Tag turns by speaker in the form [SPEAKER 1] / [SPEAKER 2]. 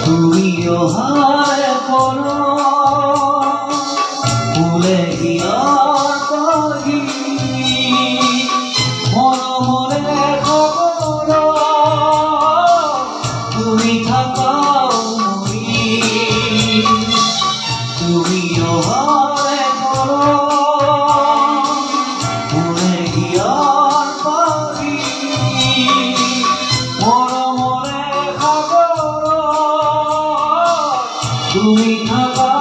[SPEAKER 1] তুমিও হায় করো ভুলে গিয়ার পাখি মনে খবর তুমি থাকাও মরি তুমিও হায় করো ভুলে গিয়ার পাখি মনে খবর তুমি থাকা